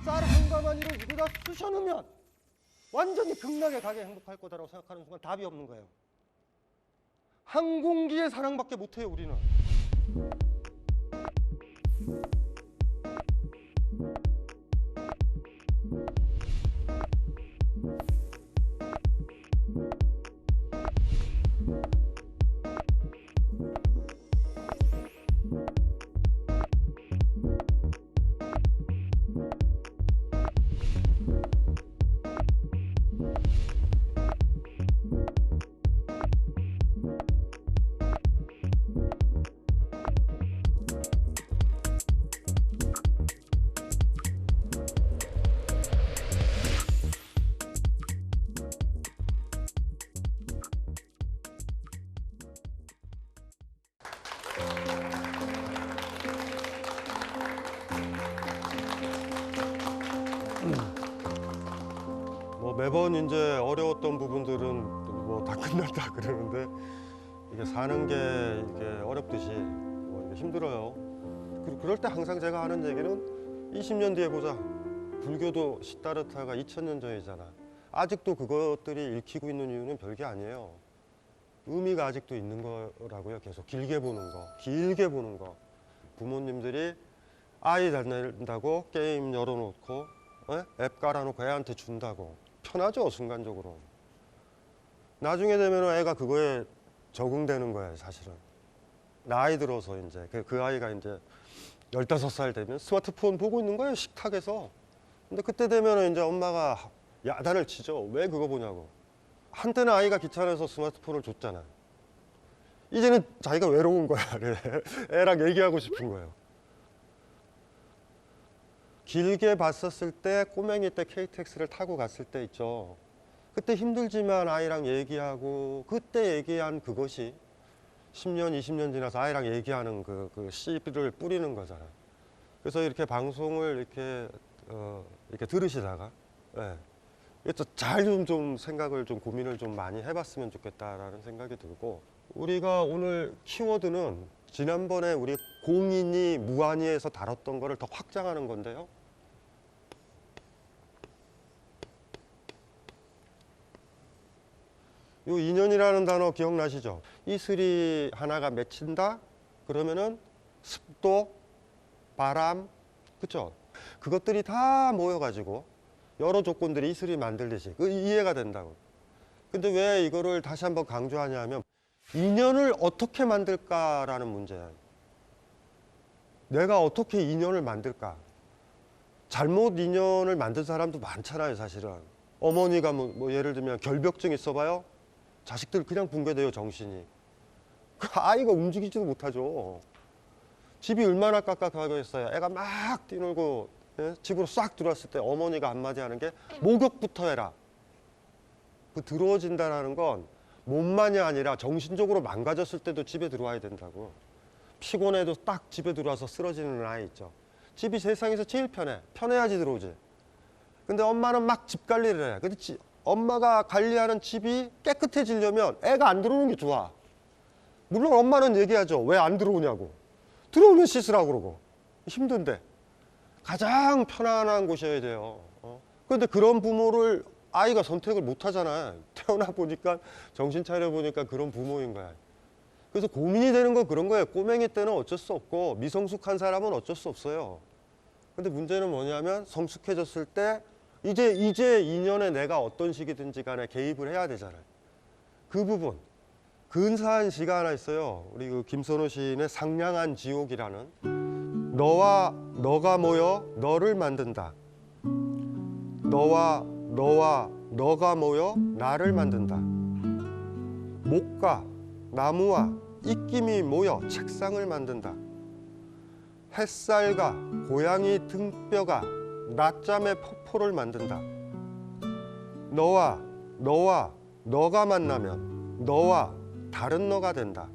쌀 한 가마니로 이거 다 쑤셔넣으면 완전히 극락에 가게 행복할 거다라고 생각하는 순간 답이 없는 거예요. 한 공기의 사랑밖에 못해요, 우리는. 뭐 매번 이제 어려웠던 부분들은 뭐 다 끝났다 그러는데 이게 사는 게 이게 어렵듯이 뭐 이게 힘들어요. 그럴 때 항상 제가 하는 얘기는 20년 뒤에 보자. 불교도 시다르타가 2000년 전이잖아. 아직도 그것들이 읽히고 있는 이유는 별게 아니에요. 의미가 아직도 있는 거라고요. 계속 길게 보는 거, 길게 보는 거. 부모님들이 아이 낳는다고 게임 열어놓고 앱 깔아놓고 애한테 준다고. 편하죠, 순간적으로. 나중에 되면 애가 그거에 적응되는 거예요, 사실은. 나이 들어서 이제 그 아이가 이제 15살 되면 스마트폰 보고 있는 거예요, 식탁에서. 근데 그때 되면 이제 엄마가 야단을 치죠. 왜 그거 보냐고. 한때는 아이가 귀찮아서 스마트폰을 줬잖아. 이제는 자기가 외로운 거야. 애랑 얘기하고 싶은 거예요. 길게 봤었을 때 꼬맹이 때 KTX를 타고 갔을 때 있죠. 그때 힘들지만 아이랑 얘기하고 그때 얘기한 그것이 10년, 20년 지나서 아이랑 얘기하는 그 씨를 뿌리는 거잖아. 그래서 이렇게 방송을 이렇게 들으시다가 잘 좀 생각을 좀 고민을 좀 많이 해봤으면 좋겠다라는 생각이 들고, 우리가 오늘 키워드는 지난번에 우리 공인이 무한히에서 다뤘던 거를 더 확장하는 건데요. 요 인연이라는 단어 기억나시죠? 이슬이 하나가 맺힌다? 그러면은 습도, 바람, 그쵸? 그것들이 다 모여가지고 여러 조건들이 이슬이 만들듯이 이해가 된다고. 근데 왜 이거를 다시 한번 강조하냐 하면 인연을 어떻게 만들까라는 문제예요. 내가 어떻게 인연을 만들까? 잘못 인연을 만든 사람도 많잖아요, 사실은. 어머니가 뭐 예를 들면 결벽증 있어봐요. 자식들 그냥 붕괴돼요, 정신이. 그 아이가 움직이지도 못하죠. 집이 얼마나 깝깝하겠어요. 애가 막 뛰놀고 집으로 싹 들어왔을 때 어머니가 한마디 하는 게 목욕부터 해라. 그 들어워진다는 건 몸만이 아니라 정신적으로 망가졌을 때도 집에 들어와야 된다고. 피곤해도 딱 집에 들어와서 쓰러지는 아이 있죠. 집이 세상에서 제일 편해. 편해야지 들어오지. 근데 엄마는 막 집 관리를 해. 근데 엄마가 관리하는 집이 깨끗해지려면 애가 안 들어오는 게 좋아. 물론 엄마는 얘기하죠. 왜 안 들어오냐고. 들어오면 씻으라고 그러고. 힘든데. 가장 편안한 곳이어야 돼요. 그런데 그런 부모를 아이가 선택을 못 하잖아. 태어나 보니까, 정신 차려 보니까 그런 부모인 거야. 그래서 고민이 되는 건 그런 거예요. 꼬맹이 때는 어쩔 수 없고 미성숙한 사람은 어쩔 수 없어요. 근데 문제는 뭐냐면 성숙해졌을 때 이제 인연에 내가 어떤 식이든지 간에 개입을 해야 되잖아요. 그 부분. 근사한 시가 하나 있어요. 우리 그 김선호 시인의 상냥한 지옥이라는. 너가 모여 너를 만든다. 너가 모여 나를 만든다. 목과 나무와 입김이 모여 책상을 만든다. 햇살과 고양이 등뼈가 낮잠의 폭포를 만든다. 너가 만나면 너와 다른 너가 된다.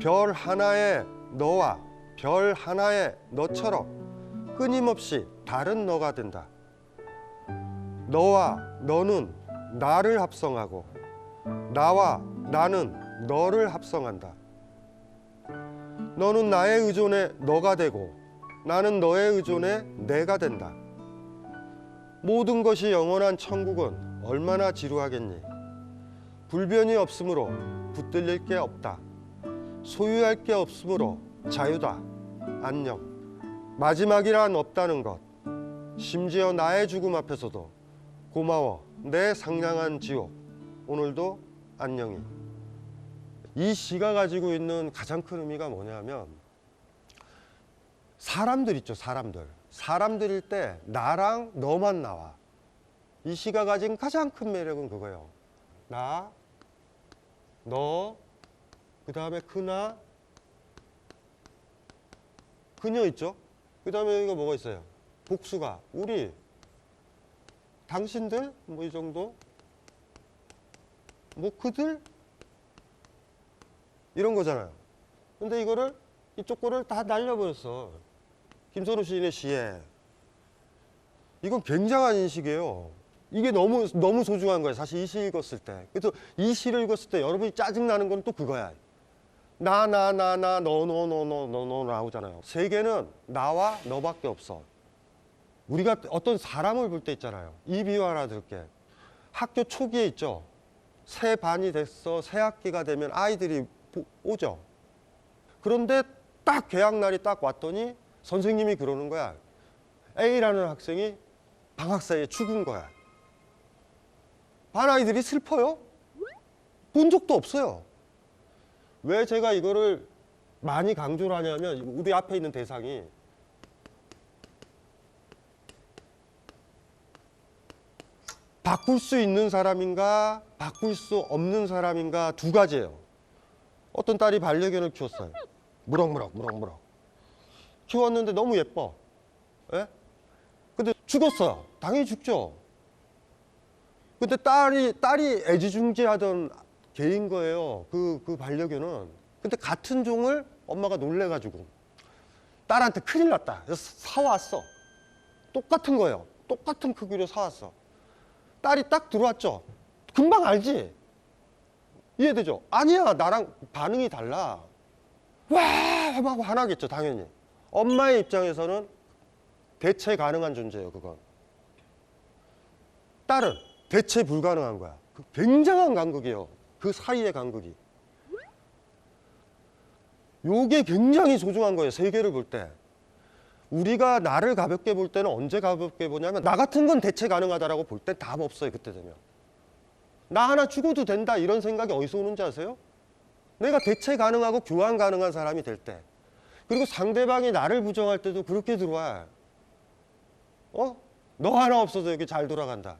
별 하나의 너와 별 하나의 너처럼 끊임없이 다른 너가 된다. 너와 너는 나를 합성하고 나와 나는 너를 합성한다. 너는 나의 의존에 너가 되고 나는 너의 의존에 내가 된다. 모든 것이 영원한 천국은 얼마나 지루하겠니. 불변이 없으므로 붙들릴 게 없다. 소유할 게 없으므로 자유다. 안녕. 마지막이란 없다는 것. 심지어 나의 죽음 앞에서도 고마워. 내 상냥한 지옥. 오늘도 안녕히. 이 시가 가지고 있는 가장 큰 의미가 뭐냐면, 사람들 있죠, 사람들. 사람들일 때 나랑 너만 나와. 이 시가 가진 가장 큰 매력은 그거예요. 나, 너, 그 다음에 그나, 그녀 있죠? 그 다음에 이거 뭐가 있어요? 복수가 우리, 당신들, 뭐 이 정도, 뭐 그들, 이런 거잖아요. 근데 이거를, 이쪽 거를 다 날려버렸어. 김선우 시인의 시에. 이건 굉장한 인식이에요. 이게 너무 소중한 거예요. 사실 이 시 읽었을 때. 그래서 이 시를 읽었을 때 여러분이 짜증나는 건 또 그거야. 너 나오잖아요. 세계는 나와 너밖에 없어. 우리가 어떤 사람을 볼 때 있잖아요. 이 비유 하나 들게. 학교 초기에 있죠. 새 반이 됐어. 새 학기가 되면 아이들이 오죠. 그런데 딱 개학 날이 딱 왔더니 선생님이 그러는 거야. A라는 학생이 방학 사이에 죽은 거야. 반 아이들이 슬퍼요? 본 적도 없어요. 왜 제가 이거를 많이 강조를 하냐면, 우리 앞에 있는 대상이 바꿀 수 있는 사람인가 바꿀 수 없는 사람인가 두 가지예요. 어떤 딸이 반려견을 키웠어요. 무럭무럭 키웠는데 너무 예뻐. 예? 근데 죽었어요. 당연히 죽죠. 근데 딸이 애지중지하던 개인 거예요. 그 반려견은. 근데 같은 종을 엄마가 놀래가지고 딸한테 큰일 났다. 그래서 사왔어. 똑같은 거예요. 똑같은 크기로 사왔어. 딸이 딱 들어왔죠. 금방 알지? 이해되죠? 아니야, 나랑 반응이 달라. 와! 막 화나겠죠, 당연히. 엄마의 입장에서는 대체 가능한 존재예요, 그건. 딸은 대체 불가능한 거야. 굉장한 간극이에요. 그 사이의 간극이. 요게 굉장히 소중한 거예요, 세계를 볼 때. 우리가 나를 가볍게 볼 때는 언제 가볍게 보냐면, 나 같은 건 대체 가능하다라고 볼 땐 답 없어요, 그때 되면. 나 하나 죽어도 된다 이런 생각이 어디서 오는지 아세요? 내가 대체 가능하고 교환 가능한 사람이 될 때. 그리고 상대방이 나를 부정할 때도 그렇게 들어와. 너 하나 없어도 여기 잘 돌아간다.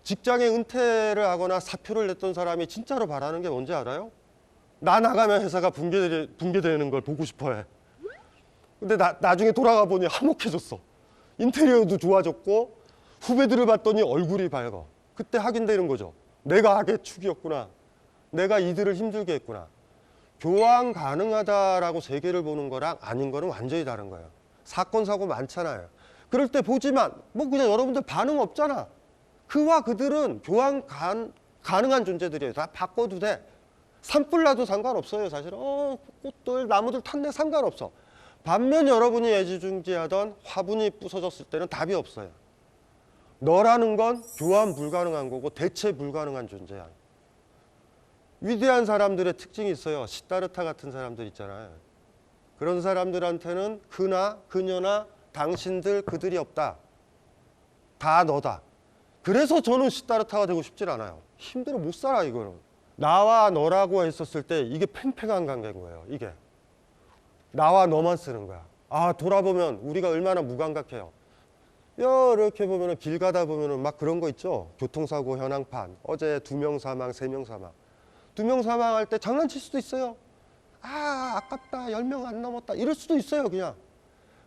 직장에 은퇴를 하거나 사표를 냈던 사람이 진짜로 바라는 게 뭔지 알아요? 나 나가면 회사가 붕괴되는 걸 보고 싶어 해. 근데 나중에 돌아가 보니 화목해졌어. 인테리어도 좋아졌고 후배들을 봤더니 얼굴이 밝아. 그때 확인되는 거죠. 내가 악의 축이었구나. 내가 이들을 힘들게 했구나. 교환 가능하다라고 세계를 보는 거랑 아닌 거는 완전히 다른 거예요. 사건 사고 많잖아요. 그럴 때 보지만 뭐 그냥 여러분들 반응 없잖아. 그와 그들은 교환 가능한 존재들이에요. 다 바꿔도 돼. 산불 나도 상관없어요. 사실은 꽃들 나무들 탔네 상관없어. 반면 여러분이 애지중지하던 화분이 부서졌을 때는 답이 없어요. 너라는 건 교환 불가능한 거고 대체 불가능한 존재야. 위대한 사람들의 특징이 있어요. 시다르타 같은 사람들 있잖아요. 그런 사람들한테는 그나 그녀나 당신들 그들이 없다. 다 너다. 그래서 저는 시다르타가 되고 싶진 않아요. 힘들어 못 살아 이거는. 나와 너라고 했었을 때 이게 팽팽한 관계인 거예요. 이게. 나와 너만 쓰는 거야. 돌아보면 우리가 얼마나 무감각해요. 이렇게 보면은 길 가다 보면은 막 그런 거 있죠. 교통사고 현황판. 어제 2명 사망, 3명 사망. 2명 사망할 때 장난칠 수도 있어요. 아깝다. 10명 안 넘었다. 이럴 수도 있어요, 그냥.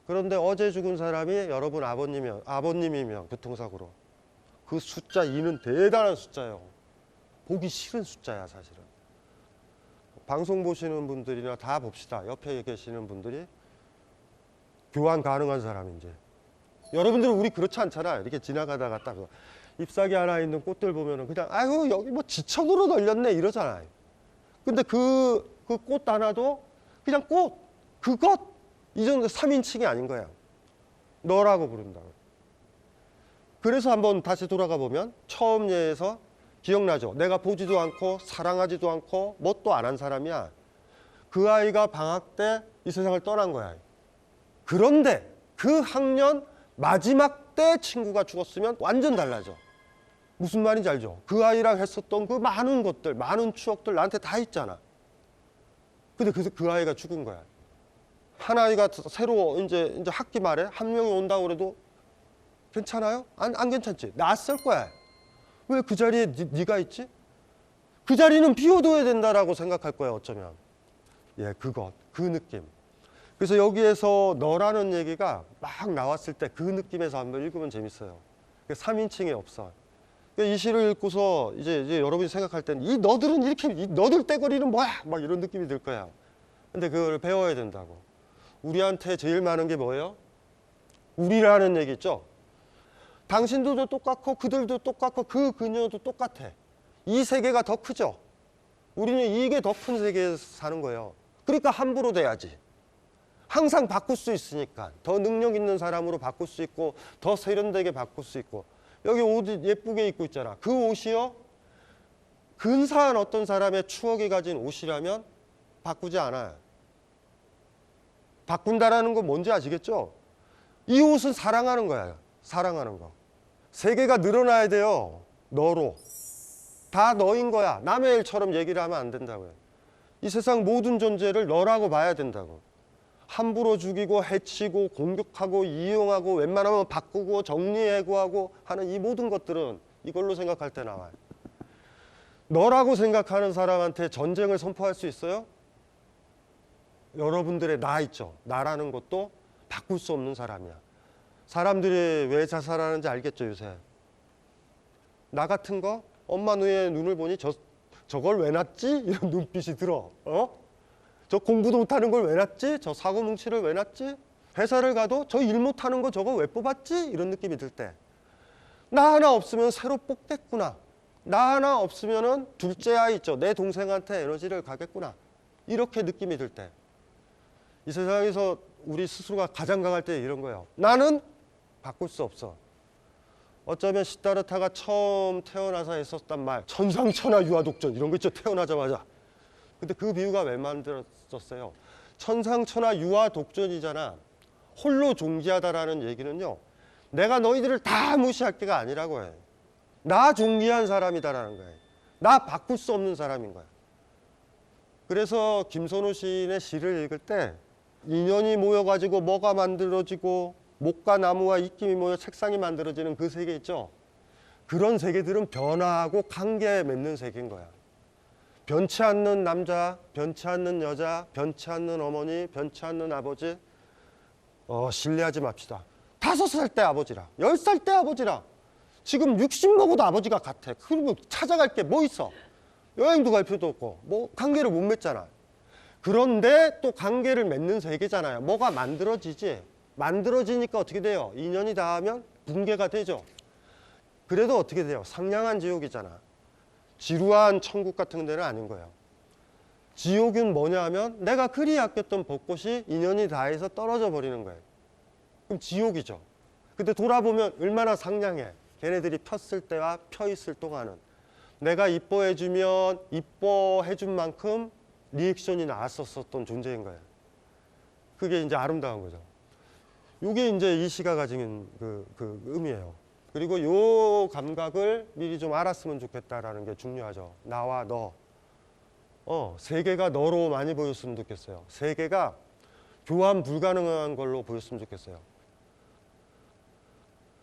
그런데 어제 죽은 사람이 여러분 아버님이면 교통사고로. 그 숫자 2는 대단한 숫자예요. 보기 싫은 숫자야, 사실은. 방송 보시는 분들이나 다 봅시다. 옆에 계시는 분들이 교환 가능한 사람인지. 여러분들은 우리 그렇지 않잖아요. 이렇게 지나가다가 딱 잎사귀 하나 있는 꽃들 보면은 그냥 아유 여기 뭐 지천으로 널렸네 이러잖아요. 근데 그 꽃 하나도 그냥 꽃, 그것 이 정도 3인칭이 아닌 거야. 너라고 부른다. 그래서 한번 다시 돌아가 보면 처음 예에서 기억나죠? 내가 보지도 않고 사랑하지도 않고 뭣도 안 한 사람이야. 그 아이가 방학 때 이 세상을 떠난 거야. 그런데 그 학년 마지막 때 친구가 죽었으면 완전 달라져. 무슨 말인지 알죠? 그 아이랑 했었던 그 많은 것들, 많은 추억들 나한테 다 있잖아. 근데 그 아이가 죽은 거야. 한 아이가 새로 이제 학기 말에 한 명이 온다고 그래도 괜찮아요? 안 괜찮지? 낯설 거야. 왜 그 자리에 네가 있지? 그 자리는 비워둬야 된다라고 생각할 거야, 어쩌면. 예, 그 느낌. 그래서 여기에서 너라는 얘기가 막 나왔을 때 그 느낌에서 한번 읽으면 재밌어요. 3인칭이 없어. 이 시를 읽고서 이제 여러분이 생각할 때는 이 너들은 이렇게 이 너들 떼거리는 뭐야? 막 이런 느낌이 들 거야. 근데 그걸 배워야 된다고. 우리한테 제일 많은 게 뭐예요? 우리라는 얘기 있죠? 당신들도 똑같고 그들도 똑같고 그 그녀도 똑같아. 이 세계가 더 크죠? 우리는 이게 더 큰 세계에서 사는 거예요. 그러니까 함부로 돼야지. 항상 바꿀 수 있으니까. 더 능력 있는 사람으로 바꿀 수 있고 더 세련되게 바꿀 수 있고. 여기 옷 예쁘게 입고 있잖아. 그 옷이요? 근사한 어떤 사람의 추억이 가진 옷이라면 바꾸지 않아요. 바꾼다라는 건 뭔지 아시겠죠? 이 옷은 사랑하는 거예요. 사랑하는 거. 세계가 늘어나야 돼요. 너로. 다 너인 거야. 남의 일처럼 얘기를 하면 안 된다고요. 이 세상 모든 존재를 너라고 봐야 된다고. 함부로 죽이고 해치고 공격하고 이용하고 웬만하면 바꾸고 정리해고하고 하는 이 모든 것들은 이걸로 생각할 때 나와요. 너라고 생각하는 사람한테 전쟁을 선포할 수 있어요? 여러분들의 나 있죠. 나라는 것도 바꿀 수 없는 사람이야. 사람들이 왜 자살하는지 알겠죠, 요새? 나 같은 거 엄마 눈을 보니 저걸 왜 놨지? 이런 눈빛이 들어. 저 공부도 못하는 걸 왜 놨지? 저 사고뭉치를 왜 놨지? 회사를 가도 저 일 못하는 거 저거 왜 뽑았지? 이런 느낌이 들 때. 나 하나 없으면 새로 뽑겠구나. 나 하나 없으면은 둘째 아이 있죠. 내 동생한테 에너지를 가겠구나. 이렇게 느낌이 들 때. 이 세상에서 우리 스스로가 가장 강할 때 이런 거예요. 나는 바꿀 수 없어. 어쩌면 시다르타가 처음 태어나서 했었단 말. 천상천하 유아독전 이런 거 있죠. 태어나자마자. 근데 그 비유가 왜 만들었었어요? 천상천하 유아독전이잖아. 홀로 존귀하다라는 얘기는요. 내가 너희들을 다 무시할 게가 아니라고 해. 나 존귀한 사람이다라는 거예요. 나 바꿀 수 없는 사람인 거야. 그래서 김선우 시인의 시를 읽을 때 인연이 모여가지고 뭐가 만들어지고 목과 나무와 입김이 모여 책상이 만들어지는 그 세계 있죠. 그런 세계들은 변화하고 관계 맺는 세계인 거야. 변치 않는 남자, 변치 않는 여자, 변치 않는 어머니, 변치 않는 아버지. 신뢰하지 맙시다. 5살 때 아버지라, 10살 때 아버지라. 지금 60 먹어도 아버지가 같아. 그리고 찾아갈 게 뭐 있어? 여행도 갈 필요도 없고 뭐 관계를 못 맺잖아. 그런데 또 관계를 맺는 세계잖아요. 뭐가 만들어지지. 만들어지니까 어떻게 돼요? 인연이 닿으면 붕괴가 되죠. 그래도 어떻게 돼요? 상냥한 지옥이잖아. 지루한 천국 같은 데는 아닌 거예요. 지옥은 뭐냐 하면 내가 그리 아꼈던 벚꽃이 인연이 닿아서 떨어져 버리는 거예요. 그럼 지옥이죠. 근데 돌아보면 얼마나 상냥해. 걔네들이 폈을 때와 펴 있을 동안은 내가 이뻐해주면 이뻐해준 만큼 리액션이 나왔었던 존재인 거예요. 그게 이제 아름다운 거죠. 이게 이제 이 시가 가진 그 의미예요. 그리고 요 감각을 미리 좀 알았으면 좋겠다라는 게 중요하죠. 나와 너. 세계가 너로 많이 보였으면 좋겠어요. 세계가 교환 불가능한 걸로 보였으면 좋겠어요.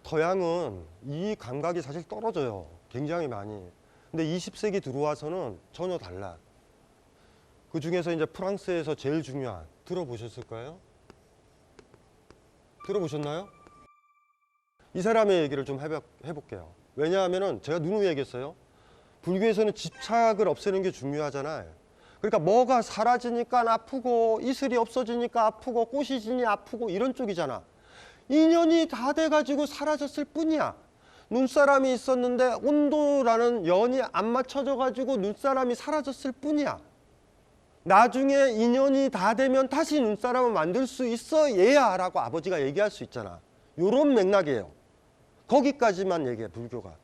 서양은 이 감각이 사실 떨어져요. 굉장히 많이. 근데 20세기 들어와서는 전혀 달라. 그 중에서 이제 프랑스에서 제일 중요한, 들어보셨을 거예요? 들어보셨나요? 이 사람의 얘기를 좀 해볼게요. 왜냐하면은 제가 누누이 얘기했어요. 불교에서는 집착을 없애는 게 중요하잖아요. 그러니까 뭐가 사라지니까 아프고 이슬이 없어지니까 아프고 꽃이 지니 아프고 이런 쪽이잖아. 인연이 다 돼가지고 사라졌을 뿐이야. 눈사람이 있었는데 온도라는 연이 안 맞춰져가지고 눈사람이 사라졌을 뿐이야. 나중에 인연이 다 되면 다시 눈사람을 만들 수 있어 얘야 라고 아버지가 얘기할 수 있잖아. 요런 맥락이에요. 거기까지만 얘기해, 불교가.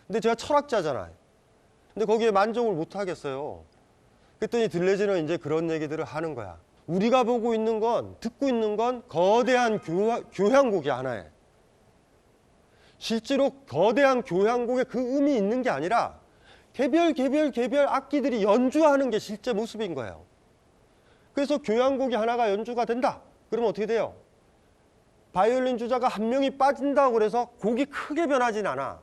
근데 제가 철학자잖아요. 근데 거기에 만족을 못 하겠어요. 그랬더니 들레즈는 이제 그런 얘기들을 하는 거야. 우리가 보고 있는 건, 듣고 있는 건 거대한 교향곡이 하나에. 실제로 거대한 교향곡에 그 음이 있는 게 아니라 개별 악기들이 연주하는 게 실제 모습인 거예요. 그래서 교향곡이 하나가 연주가 된다. 그러면 어떻게 돼요? 바이올린 주자가 한 명이 빠진다고 그래서 곡이 크게 변하진 않아.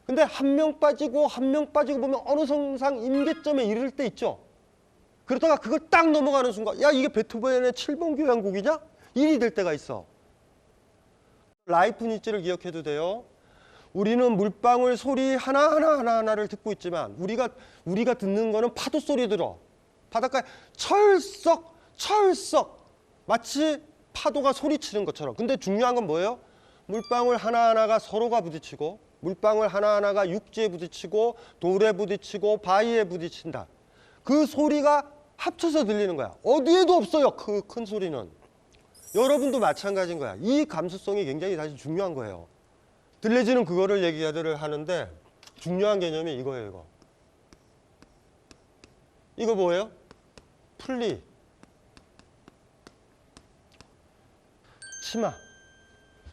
근데 한 명 빠지고 보면 어느 성상 임계점에 이를 때 있죠. 그러다가 그걸 딱 넘어가는 순간, 야, 이게 베토벤의 7번 교향곡이냐? 일이 될 때가 있어. 라이프니츠를 기억해도 돼요. 우리는 물방울 소리 하나를 듣고 있지만 우리가 듣는 거는 파도 소리 들어. 바닷가에 철썩 마치 파도가 소리치는 것처럼. 근데 중요한 건 뭐예요? 물방울 하나하나가 서로가 부딪히고, 물방울 하나하나가 육지에 부딪히고, 돌에 부딪히고, 바위에 부딪힌다. 그 소리가 합쳐서 들리는 거야. 어디에도 없어요, 그 큰 소리는. 여러분도 마찬가지인 거야. 이 감수성이 굉장히 사실 중요한 거예요. 들레즈는 그거를 얘기를 하는데 중요한 개념이 이거예요, 이거. 이거 뭐예요? 풀리. 치마.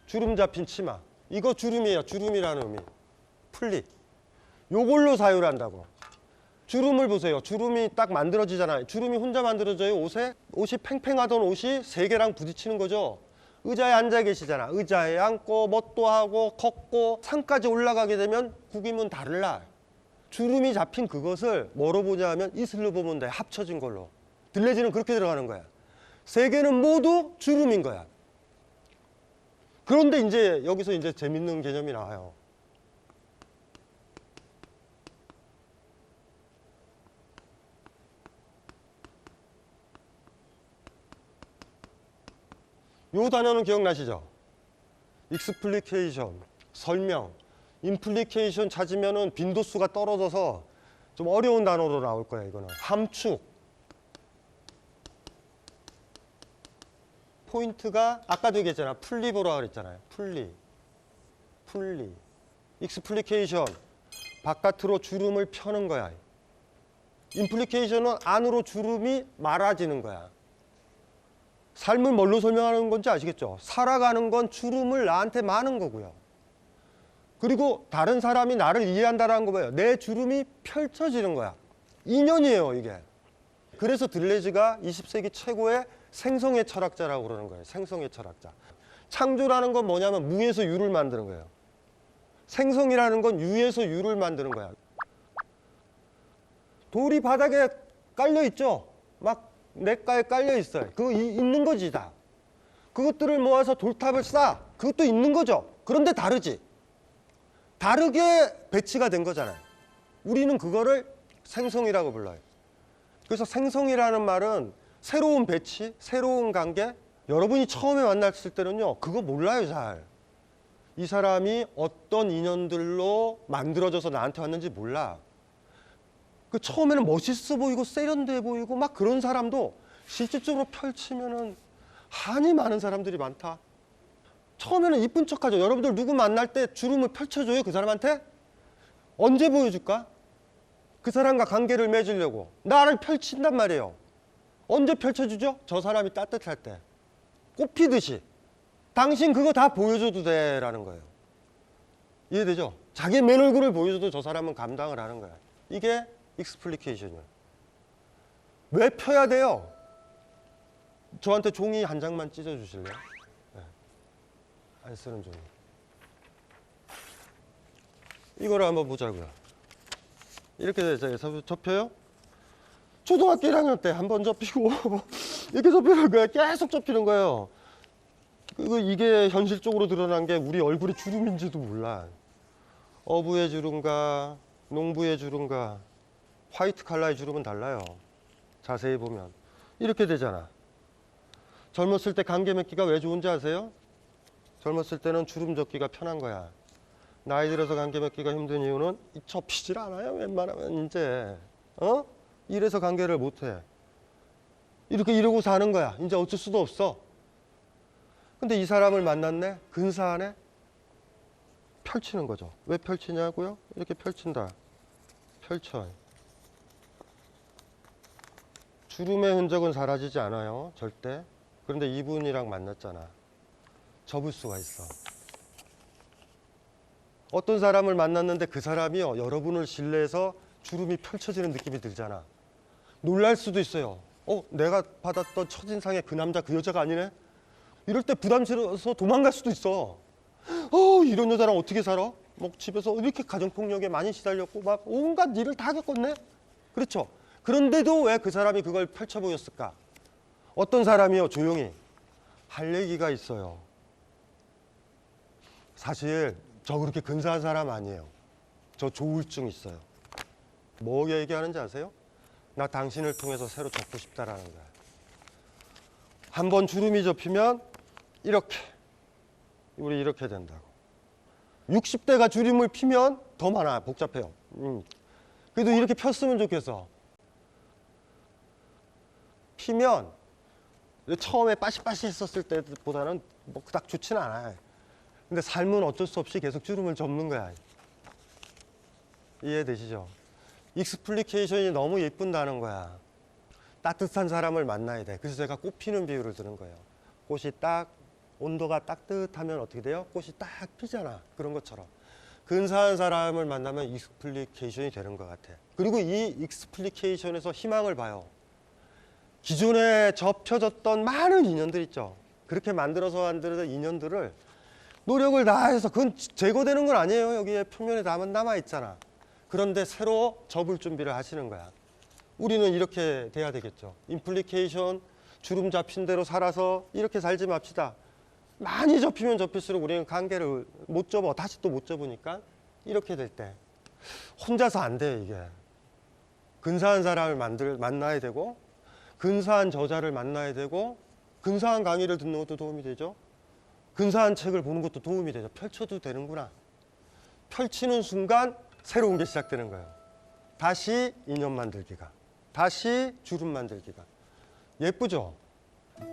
주름 잡힌 치마. 이거 주름이에요. 주름이라는 의미. 풀리. 요걸로 사유를 한다고. 주름을 보세요. 주름이 딱 만들어지잖아요. 주름이 혼자 만들어져요, 옷에. 옷이 팽팽하던 옷이 세 개랑 부딪히는 거죠. 의자에 앉아 계시잖아. 의자에 앉고 뭣도 하고 걷고 산까지 올라가게 되면 구기면 달라. 주름이 잡힌 그것을 뭐로 보냐 하면 이슬로 보면 돼. 합쳐진 걸로. 들레즈는 그렇게 들어가는 거야. 세 개는 모두 주름인 거야. 그런데 이제 여기서 이제 재밌는 개념이 나와요. 요 단어는 기억나시죠? 익스플리케이션, 설명, 임플리케이션 찾으면은 빈도수가 떨어져서 좀 어려운 단어로 나올 거야, 이거는. 함축. 포인트가 아까도 얘기했잖아. 풀리 보라 그랬잖아요. 풀리. 익스플리케이션. 바깥으로 주름을 펴는 거야. 임플리케이션은 안으로 주름이 말아지는 거야. 삶을 뭘로 설명하는 건지 아시겠죠? 살아가는 건 주름을 나한테 마는 거고요. 그리고 다른 사람이 나를 이해한다는 거 뭐예요? 내 주름이 펼쳐지는 거야. 인연이에요, 이게. 그래서 들레즈가 20세기 최고의 생성의 철학자라고 그러는 거예요. 생성의 철학자. 창조라는 건 뭐냐면 무에서 유를 만드는 거예요. 생성이라는 건 유에서 유를 만드는 거야. 돌이 바닥에 깔려 있죠? 막 냇가에 깔려 있어요. 그거 있는 거지, 다. 그것들을 모아서 돌탑을 쌓아. 그것도 있는 거죠. 그런데 다르지. 다르게 배치가 된 거잖아요. 우리는 그거를 생성이라고 불러요. 그래서 생성이라는 말은 새로운 배치, 새로운 관계. 여러분이 처음에 만났을 때는요, 그거 몰라요, 잘. 이 사람이 어떤 인연들로 만들어져서 나한테 왔는지 몰라. 그 처음에는 멋있어 보이고 세련돼 보이고 막 그런 사람도 실질적으로 펼치면은 한이 많은 사람들이 많다. 처음에는 이쁜 척하죠. 여러분들 누구 만날 때 주름을 펼쳐줘요, 그 사람한테? 언제 보여줄까? 그 사람과 관계를 맺으려고 나를 펼친단 말이에요. 언제 펼쳐주죠? 저 사람이 따뜻할 때. 꽃피듯이. 당신 그거 다 보여줘도 돼 라는 거예요. 이해되죠? 자기 맨 얼굴을 보여줘도 저 사람은 감당을 하는 거야. 이게 익스플리케이션이에요. 왜 펴야 돼요? 저한테 종이 한 장만 찢어주실래요? 네. 안 쓰는 종이. 이거를 한번 보자고요. 이렇게 접혀요? 초등학교 1학년 때 한 번 접히고 이렇게 접히는 거예요. 계속 접히는 거예요. 그리고 이게 현실적으로 드러난 게 우리 얼굴의 주름인지도 몰라. 어부의 주름과 농부의 주름과 화이트 칼라의 주름은 달라요. 자세히 보면 이렇게 되잖아. 젊었을 때 관계 맺기가 왜 좋은지 아세요? 젊었을 때는 주름 접기가 편한 거야. 나이 들어서 관계 맺기가 힘든 이유는 접히질 않아요. 웬만하면 이제 이래서 관계를 못해. 이렇게 이러고 사는 거야. 이제 어쩔 수도 없어. 근데 이 사람을 만났네. 근사하네. 펼치는 거죠. 왜 펼치냐고요? 이렇게 펼친다. 펼쳐. 주름의 흔적은 사라지지 않아요. 절대. 그런데 이분이랑 만났잖아. 접을 수가 있어. 어떤 사람을 만났는데 그 사람이요, 여러분을 신뢰해서 주름이 펼쳐지는 느낌이 들잖아. 놀랄 수도 있어요. 내가 받았던 첫인상의 그 남자, 그 여자가 아니네? 이럴 때 부담스러워서 도망갈 수도 있어. 이런 여자랑 어떻게 살아? 뭐 집에서 이렇게 가정폭력에 많이 시달렸고 막 온갖 일을 다 겪었네? 그렇죠? 그런데도 왜 그 사람이 그걸 펼쳐 보였을까? 어떤 사람이요, 조용히 할 얘기가 있어요. 사실 저 그렇게 근사한 사람 아니에요. 저 조울증 있어요. 뭐 얘기하는지 아세요? 나 당신을 통해서 새로 접고 싶다라는 거야. 한번 주름이 접히면 이렇게, 우리 이렇게 된다고. 60대가 주름을 피면 더 많아. 복잡해요. 그래도 이렇게 폈으면 좋겠어. 피면 처음에 빠시빠시 했었을 때보다는 뭐 그닥 좋지는 않아요. 근데 삶은 어쩔 수 없이 계속 주름을 접는 거야. 이해되시죠? 익스플리케이션이 너무 예쁜다는 거야. 따뜻한 사람을 만나야 돼. 그래서 제가 꽃 피는 비유를 드는 거예요. 꽃이 딱 온도가 따뜻하면 어떻게 돼요? 꽃이 딱 피잖아. 그런 것처럼 근사한 사람을 만나면 익스플리케이션이 되는 것 같아. 그리고 이 익스플리케이션에서 희망을 봐요. 기존에 접혀졌던 많은 인연들 있죠. 그렇게 만들어서 인연들을 노력을 다해서 그건 제거되는 건 아니에요. 여기에 표면에 남아 있잖아. 그런데 새로 접을 준비를 하시는 거야. 우리는 이렇게 돼야 되겠죠. 임플리케이션, 주름 잡힌 대로 살아서 이렇게 살지 맙시다. 많이 접히면 접힐수록 우리는 관계를 못 접어. 다시 또 못 접으니까 이렇게 될 때 혼자서 안 돼. 이게 근사한 사람을 만나야 되고, 근사한 저자를 만나야 되고, 근사한 강의를 듣는 것도 도움이 되죠. 근사한 책을 보는 것도 도움이 되죠. 펼쳐도 되는구나. 펼치는 순간 새로운 게 시작되는 거예요. 다시 인연 만들기가, 다시 주름 만들기가. 예쁘죠?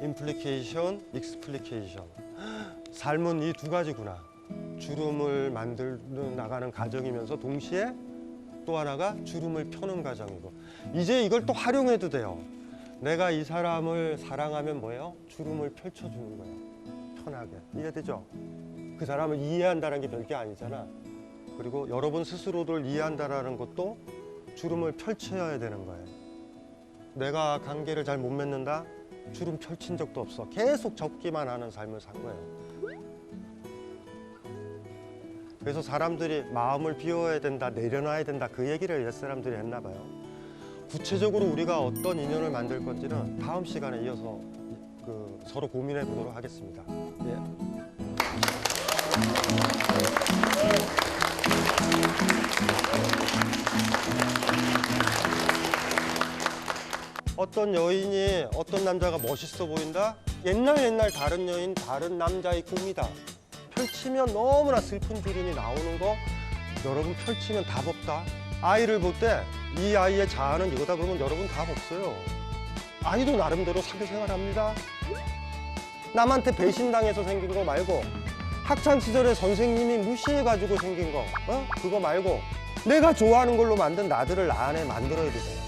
임플리케이션, 익스플리케이션. 삶은 이 두 가지구나. 주름을 만들어 나가는 과정이면서 동시에 또 하나가 주름을 펴는 과정이고, 이제 이걸 또 활용해도 돼요. 내가 이 사람을 사랑하면 뭐예요? 주름을 펼쳐주는 거예요. 편하게. 이해되죠? 그 사람을 이해한다는 게 별게 아니잖아. 그리고 여러분 스스로를 이해한다는 것도 주름을 펼쳐야 되는 거예요. 내가 관계를 잘 못 맺는다? 주름 펼친 적도 없어. 계속 접기만 하는 삶을 산 거예요. 그래서 사람들이 마음을 비워야 된다, 내려놔야 된다, 그 얘기를 옛 사람들이 했나 봐요. 구체적으로 우리가 어떤 인연을 만들 건지는 다음 시간에 이어서 서로 고민해 보도록 하겠습니다. 예. 어떤 여인이 어떤 남자가 멋있어 보인다? 옛날 다른 여인, 다른 남자의 꿈이다. 펼치면 너무나 슬픈 주름이 나오는 거, 여러분 펼치면 답 없다. 아이를 볼 때 이 아이의 자아는 이거다 그러면 여러분 답 없어요. 아이도 나름대로 사회생활 합니다. 남한테 배신당해서 생긴 거 말고, 학창시절에 선생님이 무시해가지고 생긴 거, 그거 말고 내가 좋아하는 걸로 만든 나들을 나 안에 만들어야 되잖아.